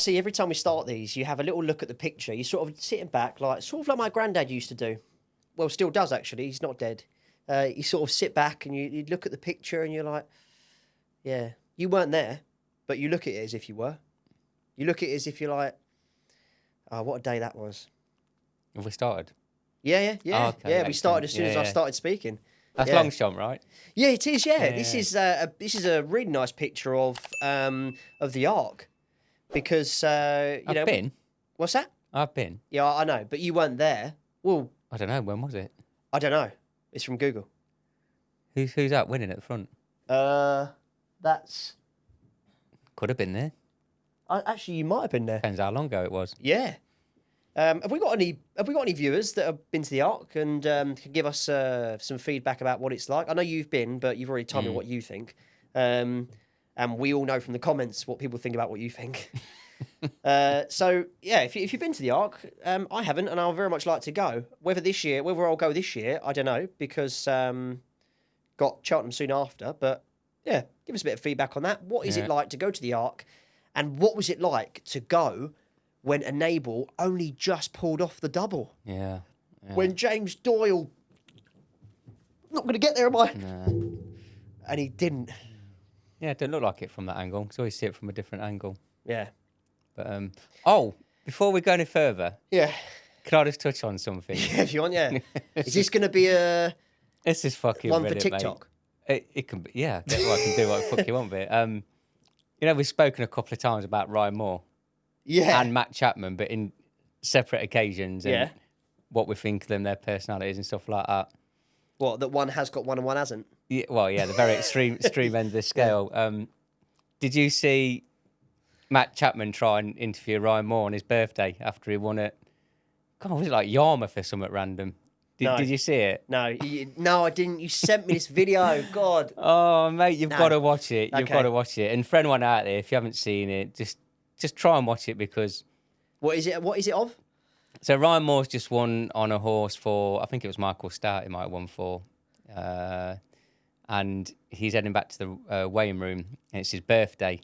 See, every time we start these, you have a little look at the picture. You're sort of sitting back, sort of like my granddad used to do. Well, still does, actually. He's not dead. You sort of sit back and you look at the picture and you're like, yeah, you weren't there, but you look at it as if you were. You look at it as if you're like, oh, what a day that was. Have we started? Yeah. Oh, okay, yeah, we started as soon as I started speaking. That's long shot, right? Yeah, it is. Yeah, this is a really nice picture of the Ark, because I've been. What's that? I've been. Yeah, I know, but you weren't there. Well, I don't know. When was it? I don't know. It's from Google. Who's that winning at the front? That's. Could have been there. Actually, you might have been there. Depends how long ago it was. Yeah. Have we got any viewers that have been to the Ark and can give us some feedback about what it's like? I know you've been, but you've already told me what you think. And we all know from the comments what people think about what you think. So yeah, if you've been to the Ark, I haven't, and I'll very much like to go. Whether I'll go this year, I don't know, because got Cheltenham soon after. But yeah, give us a bit of feedback on that. What is it like to go to the Ark, and what was it like to go when Enable only just pulled off the double? Yeah. When James Doyle, not going to get there, am I? No. And he didn't. Yeah, it didn't look like it from that angle. Because I always see it from a different angle. Yeah. But before we go any further, yeah, can I just touch on something? Yeah, if you want, yeah. Is this going to be a? This is fucking one Reddit, for TikTok. Mate. It can be, yeah. I can do what the fuck you want with it. We've spoken a couple of times about Ryan Moore, and Matt Chapman, but in separate occasions, and what we think of them, their personalities and stuff like that. What, that one has got one and one hasn't? Yeah, well, yeah, the very extreme end of the scale. Yeah. Did you see Matt Chapman try and interview Ryan Moore on his birthday after he won it? God, was it like Yarmouth or something random? Did you see it? No, no, I didn't. You sent me this video. God. Oh, mate, you've got to watch it. You've got to watch it. And for anyone out there, if you haven't seen it, just try and watch it, because... What is it? What is it of? So Ryan Moore's just won on a horse for, I think it was Michael Start he might have won for. And he's heading back to the weighing room, and it's his birthday.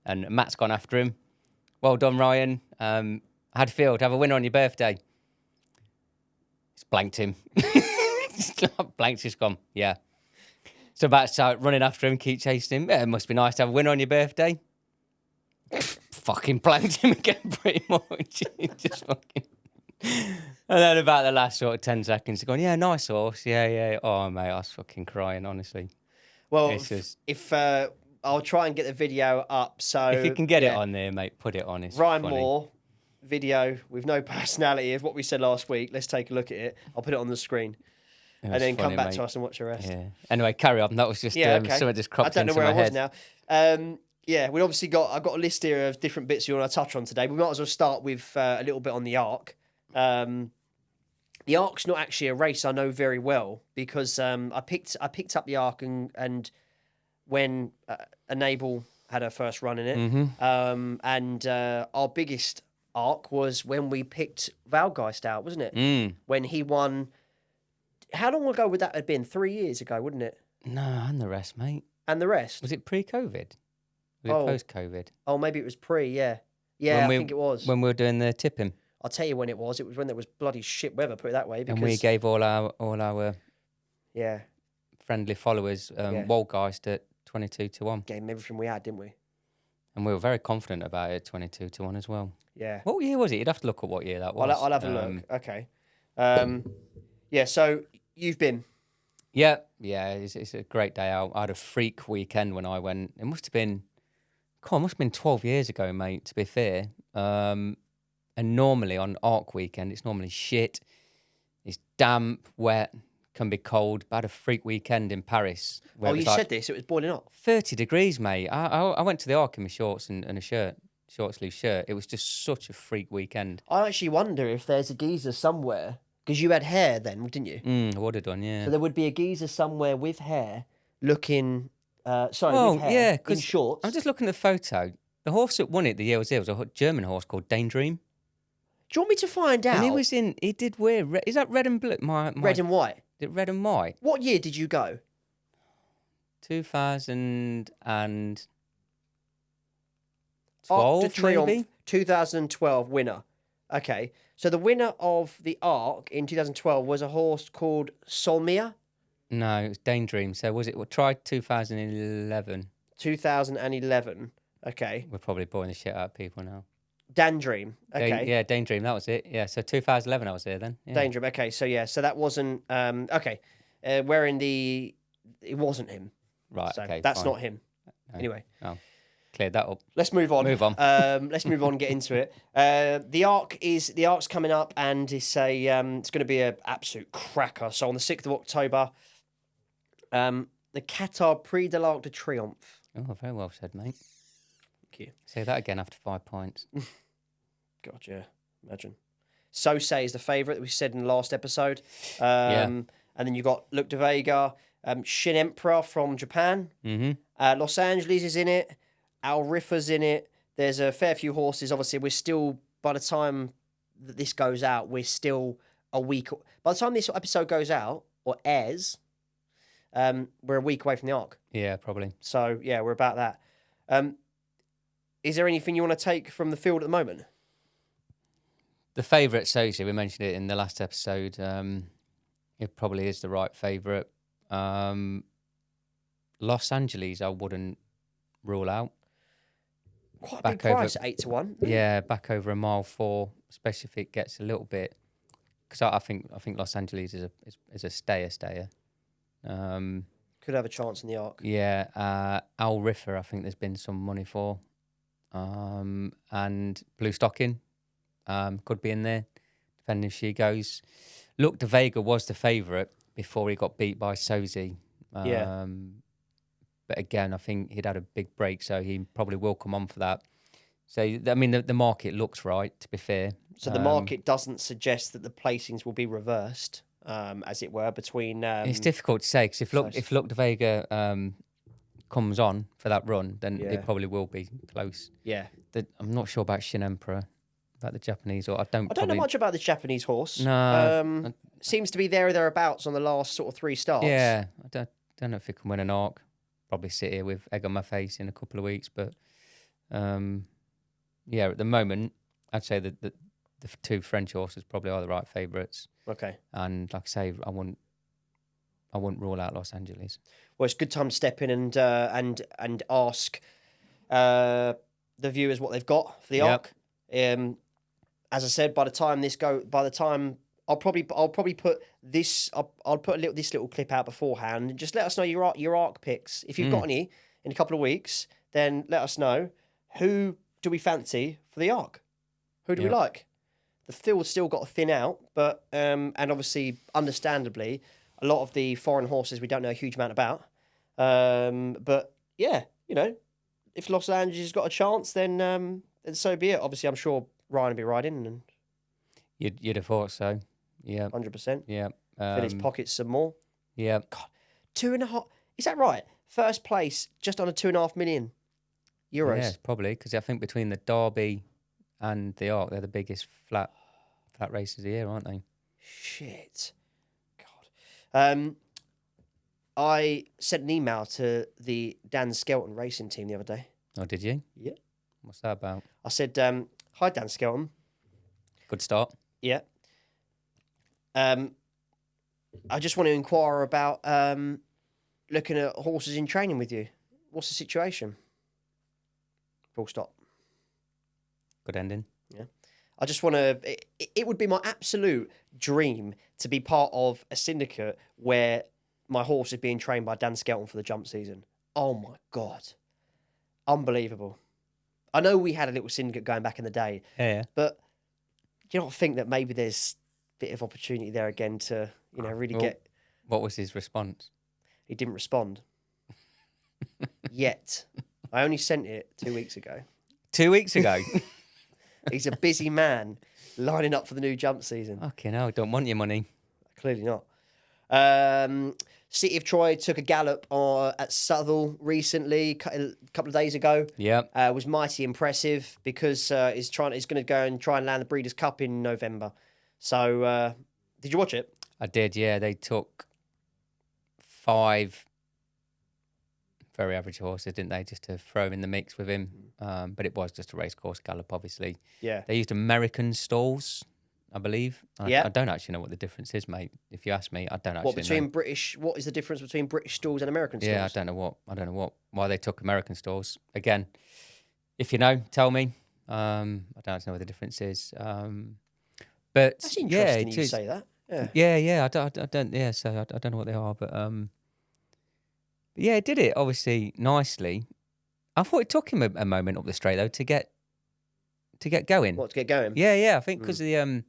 And Matt's gone after him. Well done, Ryan. How'd you feel to have a winner on your birthday? He's blanked him. Blanked, just gone, yeah. So Matt's running after him, keep chasing him. Yeah, it must be nice to have a winner on your birthday. Fucking blanked him again, pretty much. Just fucking... And then about the last sort of 10 seconds, he's going, yeah, nice horse. Yeah. Oh, mate, I was fucking crying, honestly. Well, if I'll try and get the video up. So if you can get it on there, mate, put it on. It's Ryan funny. Moore video with no personality is what we said last week. Let's take a look at it. I'll put it on the screen. And then come back to us and watch the rest. Yeah. Anyway, carry on. That was just someone just cropped into my head. I don't know where I was now. Yeah, we obviously I've got a list here of different bits we want to touch on today. We might as well start with a little bit on the Ark. The Ark's not actually a race I know very well, because I picked up the Ark and when Enable had her first run in it, and our biggest Ark was when we picked Valgeist out, wasn't it? When he won. How long ago would that have been? 3 years ago, wouldn't it? No, and the rest, mate. And the rest? Was it pre-COVID? Was it post-COVID? Oh, maybe it was pre, yeah. Yeah, I think it was. When we were doing the tipping. I'll tell you when it was. It was when there was bloody shit weather, put it that way. Because... And we gave all our friendly followers Valgeist at 22-1. Gave them everything we had, didn't we? And we were very confident about it, 22-1 as well. Yeah. What year was it? You'd have to look at what year that was. I'll have a look. Okay. Yeah, so you've been... Yeah, it's a great day out. I had a freak weekend when I went. It must have been 12 years ago, mate, to be fair. And normally on Ark weekend, it's normally shit. It's damp, wet, can be cold. But I had a freak weekend in Paris. Oh, you said this? It was boiling up? 30 degrees, mate. I went to the Ark in my shorts and a shirt, short sleeve shirt. It was just such a freak weekend. I actually wonder if there's a geezer somewhere. Because you had hair then, didn't you? I would have done, yeah. So there would be a geezer somewhere with hair looking... with hair in shorts. I'm just looking at the photo. The horse that won it the year I was there was a German horse called Daydream. Do you want me to find out? And he did wear... Is that red and blue? Red and white? Is it red and white? What year did you go? 2012, Arc de Triomphe, maybe? 2012 winner. Okay, so the winner of the Arc in 2012 was a horse called Solmia. No, it was Daydream. So was it? Well, try 2011. 2011. Okay, We're probably boring the shit out of people now. Dandream. Okay, Yeah, Daydream. That was it. Yeah, so 2011 I was there then. Yeah. Dandream. Okay, so yeah, so that wasn't okay. Wherein it wasn't him. Right. So Okay. that's fine. not him. No. Anyway. Oh, cleared that up. Let's move on. Move on. Let's move on and get into it. The Arc's coming up, and it's going to be an absolute cracker. So on the 6th of October, the Qatar Prix de l'Arc de Triomphe. Oh, very well said, mate. Thank you. Say that again after 5 points. God, yeah, imagine. Sosei is the favourite that we said in the last episode. Yeah. And then you've got Luke de Vega, Shin Emperor from Japan. Mm-hmm. Los Angeles is in it. Al Rifa's in it. There's a fair few horses. Obviously, we're still, by the time that this goes out, we're still a week. By the time this episode goes out or airs, we're a week away from the Arc. Yeah, probably. So, yeah, we're about that. Is there anything you want to take from the field at the moment? The favourite, Soji, we mentioned it in the last episode. It probably is the right favourite. Los Angeles, I wouldn't rule out. Quite a big price, 8-1. Yeah, back over a mile 4, especially if it gets a little bit. Because I think Los Angeles is a stayer. Could have a chance in the Arc. Yeah, Al Rifa, I think there's been some money for. And Blue Stocking could be in there, depending if she goes. Look, De Vega was the favourite before he got beat by Sozi. Yeah. But again, I think he'd had a big break, so he probably will come on for that. So, I mean, the market looks right, to be fair. So the market doesn't suggest that the placings will be reversed, as it were, between... it's difficult to say, because if Look De Vega comes on for that run, then it probably will be close. Yeah. I'm not sure about Shin Emperor, about the Japanese, or I don't know much about the Japanese horse. No. Seems to be there or thereabouts on the last sort of 3 starts. Yeah, I don't know if it can win an Arc. Probably sit here with egg on my face in a couple of weeks, but yeah, at the moment, I'd say that the 2 French horses probably are the right favourites. Okay. And like I say, I wouldn't rule out Los Angeles. Well, it's a good time to step in and ask the viewers what they've got for the Arc. As I said, by the time I'll probably put this. I'll put this little clip out beforehand, and just let us know your Arc picks. If you've got any in a couple of weeks, then let us know. Who do we fancy for the Arc? Who do we like? The field's still got to thin out, but and obviously, understandably, a lot of the foreign horses we don't know a huge amount about. But yeah, if Los Angeles has got a chance, then so be it. Obviously, I'm sure Ryan will be riding, and you'd have thought so. Yeah, 100%. Yeah, fill his pockets some more. Yeah, God, 2.5. Is that right? First place, just under 2.5 million euros. Yeah, probably, because I think between the Derby and the Arc, they're the biggest flat races of the year, aren't they? Shit. God. I sent an email to the Dan Skelton racing team the other day. Oh, did you? Yeah. What's that about? I said, hi, Dan Skelton. Good start. Yeah. I just want to inquire about looking at horses in training with you. What's the situation? Full stop. Good ending. Yeah. I just want to... It would be my absolute dream to be part of a syndicate where my horse is being trained by Dan Skelton for the jump season. Oh, my God. Unbelievable. I know we had a little syndicate going back in the day. Yeah. But do you not think that maybe there's a bit of opportunity there again to, really get... What was his response? He didn't respond. Yet. I only sent it 2 weeks ago. 2 weeks ago? He's a busy man lining up for the new jump season. Fucking hell, don't want your money. Clearly not. City of Troy took a gallop at Southall recently, a couple of days ago. Yeah. Was mighty impressive because he's going to go and try and land the Breeders' Cup in November. So, did you watch it? I did, yeah. They took 5 very average horses, didn't they? Just to throw him in the mix with him. But it was just a racecourse gallop, obviously. Yeah. They used American stalls, I believe. Yeah. I don't actually know what the difference is, mate. If you ask me, I don't actually What between know. British? What is the difference between British stalls and American stalls? Yeah, I don't know why they took American stalls. Again, if you know, tell me. I don't actually know what the difference is. But That's interesting. it You is. say that. Yeah. Yeah. I don't. Yeah, so I don't know what they are, but yeah, it did it obviously nicely. I thought it took him a moment up the straight though to get going. What, to get going? Yeah. I think because of the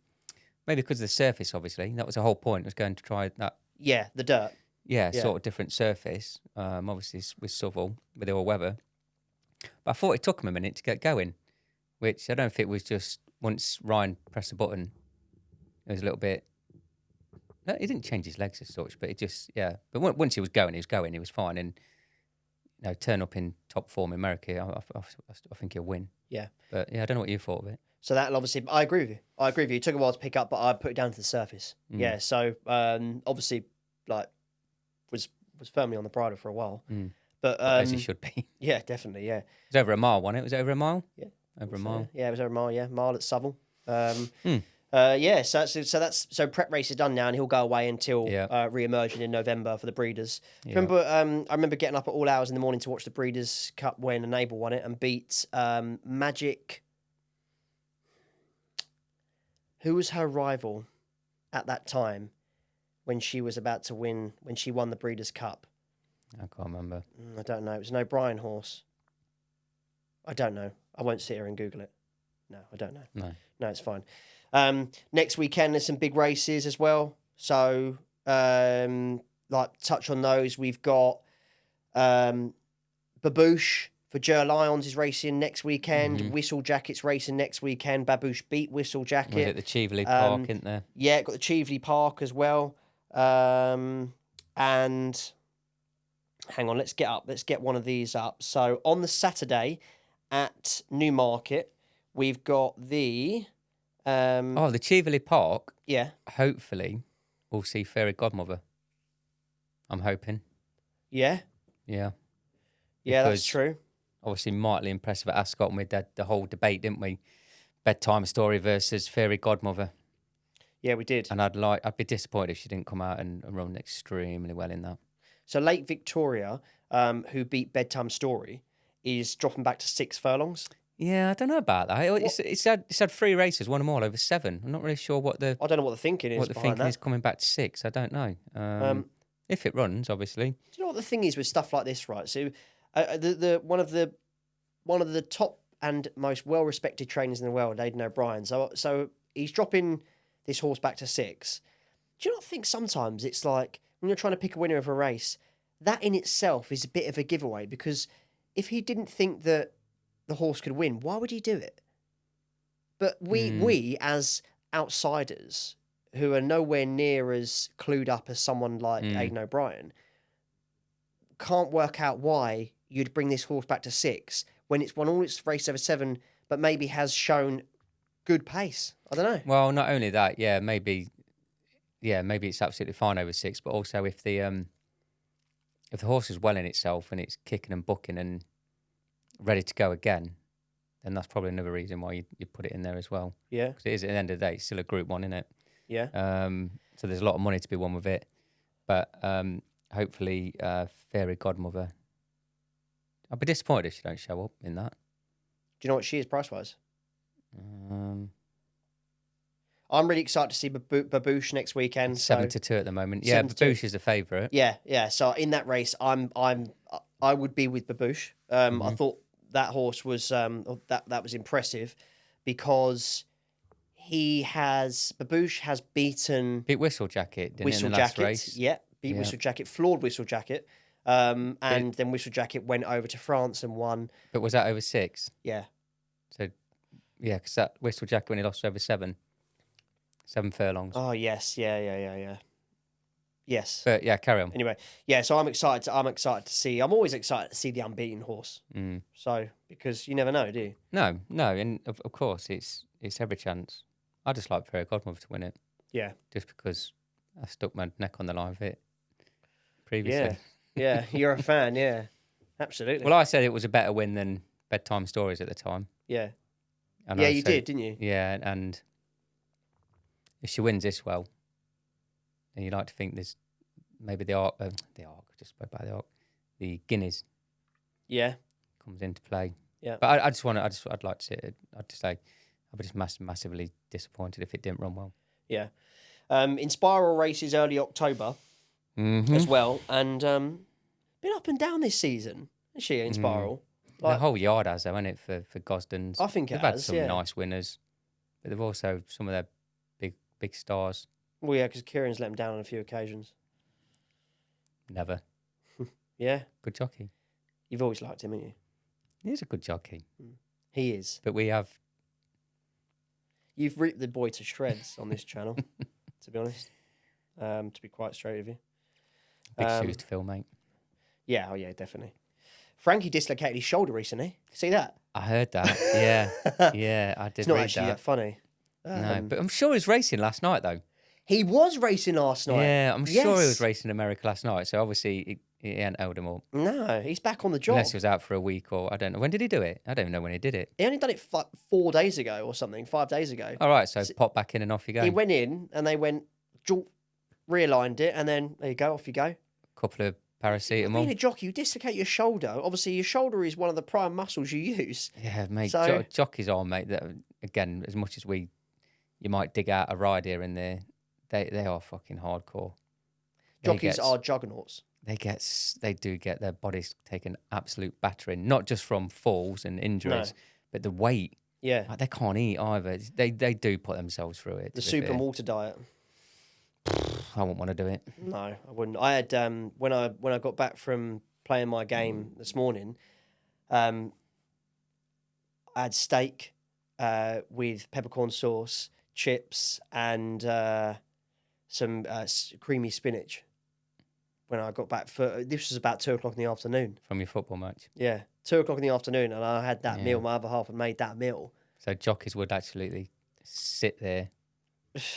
maybe because of the surface. Obviously, that was the whole point. Was going to try that. Yeah, the dirt. Yeah, Yeah. sort of different surface. Obviously with Southall with all weather, but I thought it took him a minute to get going, which I don't think was just once Ryan pressed the button. It was a little bit. No, he didn't change his legs as such, but it just But once he was going, he was fine, and turn up in top form in America. I think he'll win. Yeah. But yeah, I don't know what you thought of it. So that'll obviously, I agree with you. It took a while to pick up, but I put it down to the surface. Yeah. So obviously, like, was firmly on the bridle for a while. But as he should be. Yeah, definitely. Yeah. It was over a mile, wasn't it? Was it over a mile? Yeah. Over a mile. Yeah, it was over a mile. Yeah, mile at Southell. Yeah. So prep race is done now, and he'll go away until re-emerging in November for the Breeders. Yeah. Remember, I remember getting up at all hours in the morning to watch the Breeders' Cup when Enable won it and beat Magic. Who was her rival at that time when she was about to win, when she won the Breeders' Cup? I can't remember. I don't know. It was an O'Brien horse. I don't know. I won't sit here and Google it. No, I don't know. No, it's fine. Next weekend, there's some big races as well. So, touch on those. We've got Babouche for Jer Lyons is racing next weekend. Whistle Jacket's racing next weekend. Babouche beat Whistle Jacket. Was it the Cheveley Park, isn't there? Yeah, got the Cheveley Park as well. And hang on, let's get one of these up. So on the Saturday at Newmarket, we've got the the Cheveley Park. Yeah. Hopefully, we'll see Fairy Godmother. I'm hoping. Yeah. Yeah. Yeah, that's true. Obviously, mightily impressive at Ascot, and we had the whole debate, didn't we? Bedtime Story versus Fairy Godmother. Yeah, we did. And I'd be disappointed if she didn't come out and run extremely well in that. So Lake Victoria, who beat Bedtime Story, is dropping back to 6 furlongs. Yeah, I don't know about that. It's had 3 races, won them all over 7. I'm not really sure I don't know what the thinking is. What the thinking is coming back to 6. I don't know. If it runs, obviously. Do you know what the thing is with stuff like this, right? So, one of the top and most well-respected trainers in the world, Aidan O'Brien. So he's dropping this horse back to 6. Do you not think sometimes it's like when you're trying to pick a winner of a race, that in itself is a bit of a giveaway, because if he didn't think that the horse could win, why would he do it? But we as outsiders who are nowhere near as clued up as someone like Aidan O'Brien can't work out why you'd bring this horse back to 6 when it's won all its race over 7, but maybe has shown good pace. I don't know. Well, not only that, maybe it's absolutely fine over 6, but also if the horse is well in itself and it's kicking and bucking and ready to go again, then that's probably another reason why you put it in there as well. Yeah. Because it is, at the end of the day, it's still a Group 1, isn't it? Yeah. So there's a lot of money to be won with it. But hopefully, Fairy Godmother, I'll be disappointed if she don't show up in that. Do you know what she is price-wise? I'm really excited to see Babouche next weekend. 7-2 at the moment. Yeah, Babouche is a favourite. Yeah. So in that race, I would be with Babouche. I thought that horse was that was impressive because Babouche has beat Whistle Jacket, didn't Whistle in the last Jacket. race. Yeah, beat Whistle Jacket, floored Whistle Jacket, and then Whistle Jacket went over to France and won. But was that over 6? Yeah. So yeah, because that Whistle Jacket when he lost over 7 furlongs. Oh yes, yeah. Yes. But yeah, carry on. Anyway, yeah. So I'm excited to see. I'm always excited to see the unbeaten horse. So because you never know, do you? No, and of course it's every chance. I just like Fairy Godmother to win it. Yeah. Just because I stuck my neck on the line with it previously. Yeah. You're a fan. Yeah. Absolutely. Well, I said it was a better win than Bedtime Stories at the time. Yeah. And Yeah, I you said, did, didn't you? Yeah, and if she wins this well, then you like to think there's maybe the arc, just spoke about the arc, the Guinness Yeah. comes into play. Yeah. But I'd like to see it. I'd just say I'd be just massively disappointed if it didn't run well. Yeah. In Spiral races early October as well, and been up and down this season, isn't she, in Spiral? The whole yard has, though, hasn't it, for Gosden's? I think they've it had has, some yeah. nice winners, but they've also some of their big stars. Well, yeah, because Kieran's let him down on a few occasions. Never. Yeah. Good jockey. You've always liked him, haven't you? He's a good jockey. He is. But we have... You've ripped the boy to shreds on this channel, to be honest. To be quite straight with you. Big shoes to fill, mate. Yeah, oh yeah, definitely. Frankie dislocated his shoulder recently. See that? I heard that. Yeah. Yeah, I did It's not read actually that funny. No, but I'm sure he was racing last night, though. He was racing last night. Yeah, I'm sure he was Yes. racing in America last night. So obviously he ain't held him all. No, he's back on the job. Unless he was out for a week or I don't know. When did he do it? I don't even know when he did it. He only done it 4 days ago or something, 5 days ago. All right, so pop back in and off you go. He went in and they went, realigned it, and then there you go, off you go. Couple of Being paracetamol. a jockey, you dislocate your shoulder. Obviously, your shoulder is one of the prime muscles you use. Yeah, mate. So- Jockeys are, mate. That, again, as much as you might dig out a ride here and there, they are fucking hardcore. Jockeys are juggernauts. They do get their bodies taken absolute battering, not just from falls and injuries, but the weight. Yeah. Like, they can't eat either. They do put themselves through it. The soup and water diet. I wouldn't want to do it. No, I wouldn't. I had when I got back from playing my game this morning, I had steak with peppercorn sauce, chips, and some creamy spinach. When I got back this was about 2:00 in the afternoon. From your football match. Yeah, 2:00 in the afternoon, and I had that meal. My other half had made that meal. So jockeys would absolutely sit there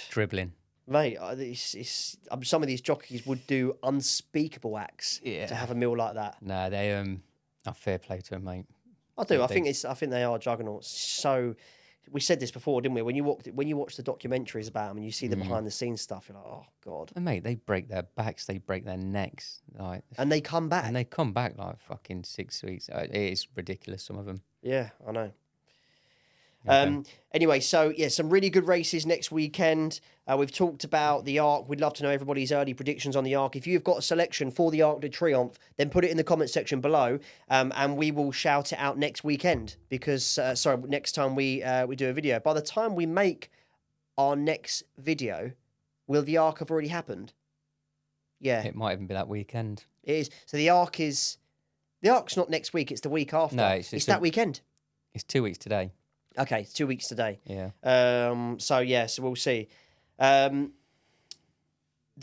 dribbling. Mate, some of these jockeys would do unspeakable acts to have a meal like that. No, they are fair play to them, mate. I do. I think they are juggernauts. So we said this before, didn't we? When you watch the documentaries about them and you see the behind the scenes stuff, you're like, oh god. And mate, they break their backs, they break their necks, like, And they come back. and they come back like fucking 6 weeks. It is ridiculous, some of them. Yeah, I know. Okay. Anyway, so yeah, some really good races next weekend. We've talked about the Arc. We'd love to know everybody's early predictions on the Arc. If you've got a selection for the Arc de Triomphe, then put it in the comment section below, and we will shout it out next weekend. Because next time we do a video. By the time we make our next video, will the Arc have already happened? Yeah, It might even be that weekend. it is. So the Arc's not next week. It's the week after. No, it's that weekend. It's 2 weeks today. Okay, it's 2 weeks today. Yeah. So we'll see. The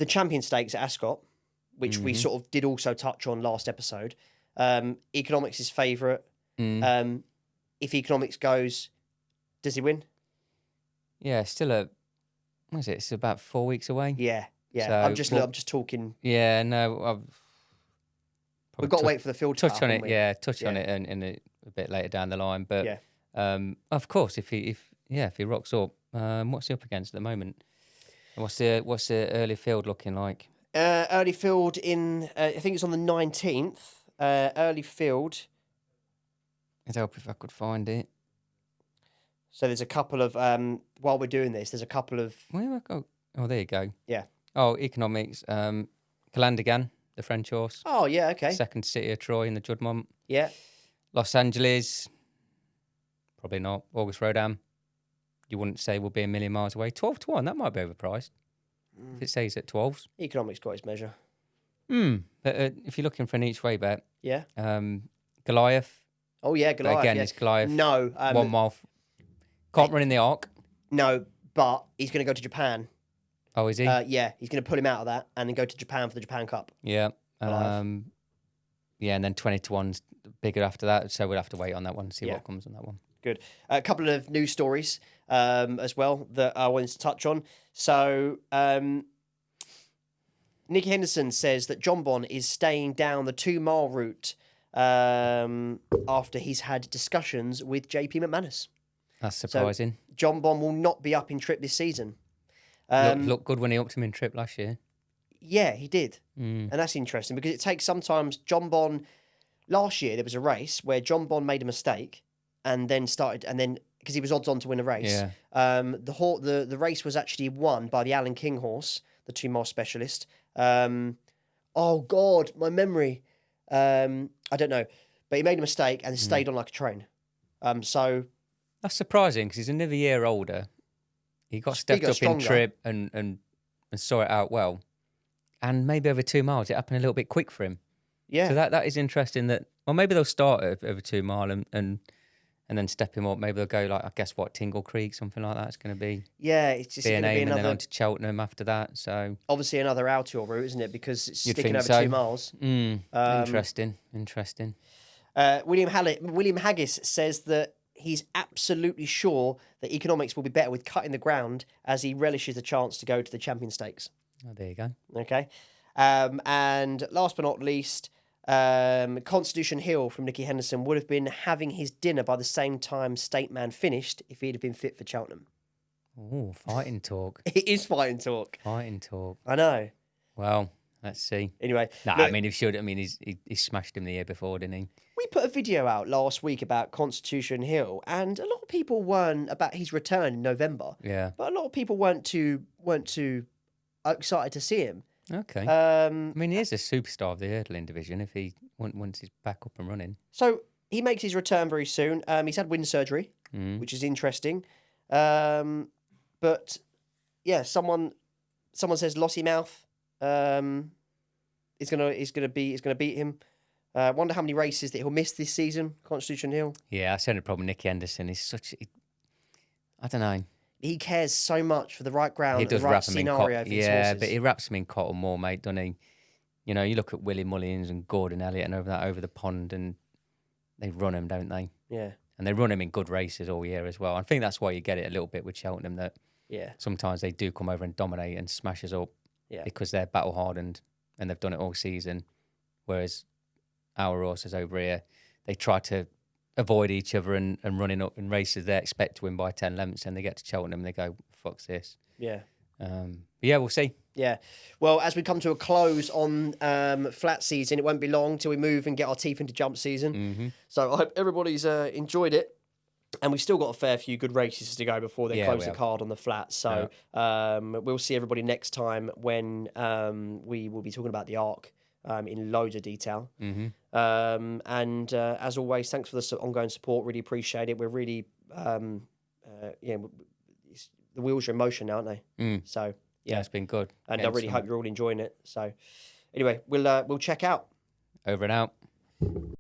Champion Stakes at Ascot, which we sort of did also touch on last episode. Economics is favourite. If Economics goes, does he win? Yeah, still what is it? It's about 4 weeks away. Yeah. So, I'm just talking. Yeah, no. We've got to wait for the field touch on it. haven't we? Yeah, touch on it in a bit later down the line. But Yeah. of course, if he rocks up, what's he up against at the moment? What's the early field looking like? Early field in I think it's on the 19th. Early field. I'd help if I could find it. So there's a couple of while we're doing this, there's a couple of Where do I go? Oh, there you go. Yeah. Oh, Economics. Calandigan, the French horse. Oh yeah, okay. Second City of Troy in the Juddmonte. Yeah. Los Angeles. Probably not. August Rodham. You wouldn't say we'll be a million miles away. 12 to 1, that might be overpriced. If it says at 12s. Economics got its measure. But if you're looking for an each way bet, Yeah. Goliath. Oh yeah, But Goliath. again, yeah. it's Goliath. No. 1 mile. Can't run in the arc. No, but he's going to go to Japan. Oh, is he? Yeah, he's going to pull him out of that and then go to Japan for the Japan Cup. Yeah. Goliath. Yeah, and then 20 to 1's bigger after that. So we'll have to wait on that one, see Yeah. what comes on that one. Good. A couple of news stories as well that I wanted to touch on. So, Nicky Henderson says that John Bon is staying down the 2 mile route after he's had discussions with JP McManus. That's surprising. So John Bond will not be up in trip this season. Looked good when he upped him in trip last year. Yeah, he did. And that's interesting because it takes sometimes John Bond. Last year, there was a race where John Bond made a mistake and then because he was odds on to win a race, the race was actually won by the Alan King horse, the 2 mile specialist. Oh, God, my memory. I don't know. But he made a mistake and stayed on like a train. So that's surprising because he's another year older. He got stepped up in trip and saw it out well. And maybe over 2 miles, it happened a little bit quick for him. Yeah. So that is interesting that, well, maybe they'll start over 2 mile and then step him up. Maybe they'll go like, I guess, Tingle Creek, something like that. It's going to be. Yeah, it's just going to be another. And then on to Cheltenham after that. So obviously another outdoor route, isn't it? Because it's sticking over 2 miles. Interesting. William Haggis says that he's absolutely sure that economics will be better with cutting the ground as he relishes the chance to go to the Champion Stakes. Oh, there you go. Okay. And last but not least, Constitution Hill from Nicky Henderson would have been having his dinner by the same time State Man finished if he'd have been fit for Cheltenham. Oh, fighting talk. It is fighting talk. Fighting talk. I know. Well, let's see. Anyway. Look, I mean, he smashed him the year before, didn't he? We put a video out last week about Constitution Hill, and a lot of people weren't about his return in November. Yeah. But a lot of people weren't too excited to see him. Okay. I mean, he is a superstar of the hurdling division if he once he's back up and running. So he makes his return very soon. He's had wind surgery, which is interesting. But yeah, someone says Lossiemouth is gonna beat him. Wonder how many races that he'll miss this season. Constitution Hill. Yeah, I said it probably Nicky Henderson. I don't know. He cares so much for the right ground, he does the right wrap him scenario in for his horses. but he wraps him in cotton more, mate, doesn't he? You know, you look at Willie Mullins and Gordon Elliott and over the pond, and they run him, don't they? Yeah. And they run him in good races all year as well. I think that's why you get it a little bit with Cheltenham, that sometimes they do come over and dominate and smash us up because they're battle hardened and they've done it all season. Whereas our horses over here, they try to avoid each other and running up in races they expect to win by 10 lengths, and they get to Cheltenham and they go, fuck's this. Yeah. But yeah, we'll see. Yeah. Well, as we come to a close on flat season, it won't be long till we move and get our teeth into jump season. So I hope everybody's enjoyed it. And we've still got a fair few good races to go before they close the card on the flat. So we'll see everybody next time when we will be talking about the Arc in loads of detail. And as always, thanks for the ongoing support. Really appreciate it. We're really, the wheels are in motion now, aren't they? So yeah, it's been good. And I really hope you're all enjoying it. So anyway, we'll check out. Over and out.